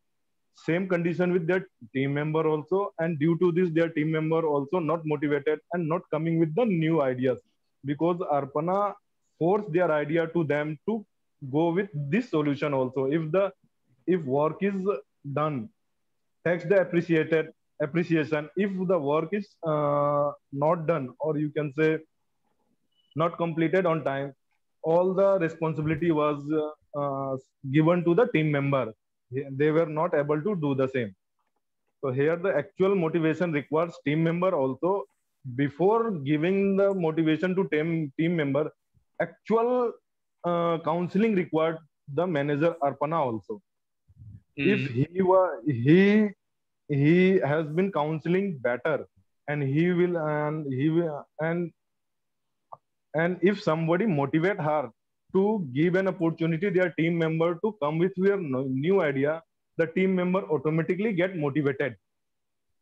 Same condition with their team member also, and due to this, their team member also not motivated and not coming with the new ideas because Arpana forced their idea to them to go with this solution also. If work is done, takes the appreciation. If the work is not done, or you can say not completed on time, all the responsibility was given to the team member. They were not able to do the same. So here the actual motivation requires team member also. Before giving the motivation to team member, actual counseling required the manager Arpana also. If he has been counseling better, and if somebody motivate her to give an opportunity their team member to come with their new idea, the team member automatically get motivated,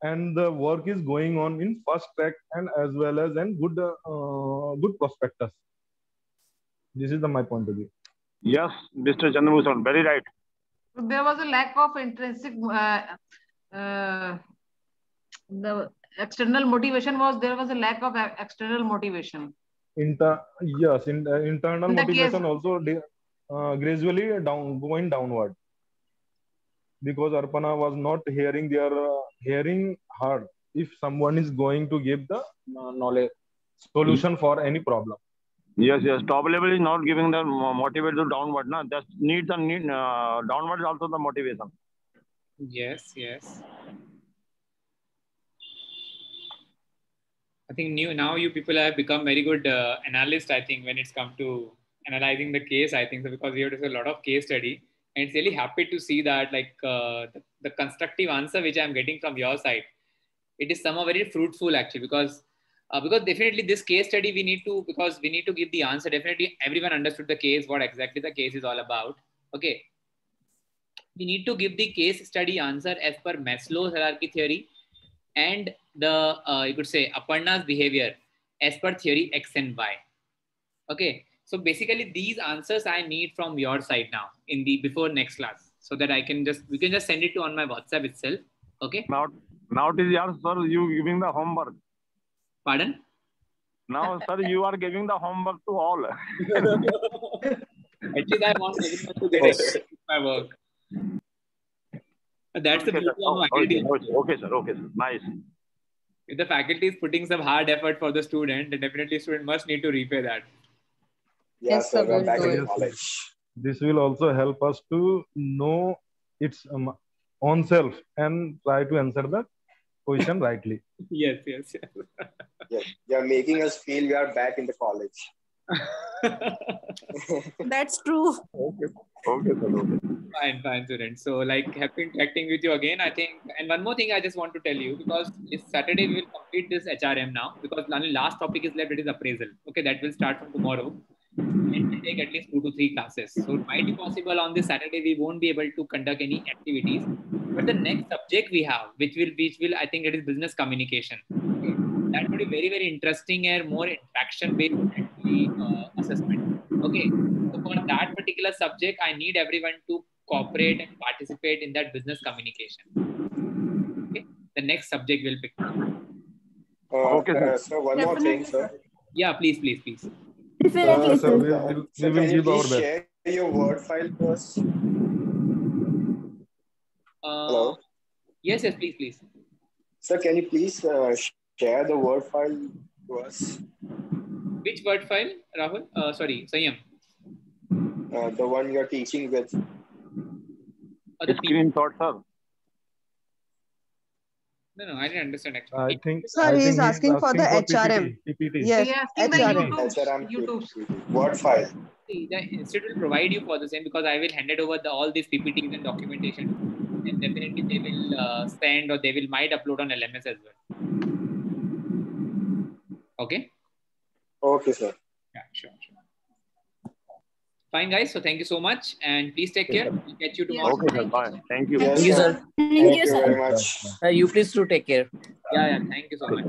and the work is going on in fast track and as well as in good prospectus. This is my point of view. Yes, Mr. Chandrabhushan, very right. There was a lack of intrinsic, the external motivation there was a lack of external motivation. Yes, internal motivation also gradually going downward, because Arpana was not hearing her if someone is going to give the knowledge solution for any problem. Yes, top level is not giving the motivation downward. Na? That needs a downward is also the motivation. Yes. I think now you people have become very good analysts, I think, when it's come to analyzing the case, I think, so, because we have to do a lot of case study. And it's really happy to see that, like, the constructive answer which I'm getting from your side, it is somehow very fruitful actually, because definitely this case study we need to give the answer. Definitely everyone understood the case, what exactly the case is all about. Okay. We need to give the case study answer as per Maslow's hierarchy theory and the, you could say, Aparna's behavior as per theory X and Y. Okay. So basically these answers I need from your side now before next class, so that we can just send it to on my WhatsApp itself. Okay. Now it is your, sir, you giving the homework. Pardon? Now, sir, you are giving the homework to all. At least I want everyone to get it. My work. That's the beauty of faculty. Okay, sir. Nice. If the faculty is putting some hard effort for the student, then definitely student must need to repay that. Yes, sir. We're back in college. This will also help us to know its own self and try to answer the question rightly. Yes. Yes, you are making us feel we are back in the college. That's true. Okay, sir. Fine, student. So, like, happy interacting with you again, I think. And one more thing I just want to tell you, because this Saturday we will complete this HRM now, because only last topic is left, it is appraisal. Okay, that will start from tomorrow. And we'll take at least 2 to 3 classes. So it might be possible on this Saturday we won't be able to conduct any activities. But the next subject we have, which will I think it is business communication. Okay. That would be very, very interesting and more interaction-based assessment. Okay. So for that particular subject, I need everyone to cooperate and participate in that business communication. Okay. The next subject will pick up. Okay, sir. So one more thing, sir. Yeah, please. Sir, we will give our best. Share your word file to us. Hello? Yes, please. Sir, can you please share the word file to us? Which word file, Rahul? Sorry, Sanyam. The one you're teaching with. The screenshot, sir. No, I didn't understand actually. I think he's asking for the HRM. PPT. Yes, HRM. YouTube. Word file. See, the institute will provide you for the same, because I will hand it over all these PPTs and documentation, and definitely they will send, or they might upload on LMS as well. Okay? Okay, sir. Yeah, sure. Fine, guys. So thank you so much, and please take care. We'll catch you tomorrow. Okay, sir. Bye. Thank you. Yes, Thank you, sir. Thank you very much. You please to take care. Yeah. Thank you so much.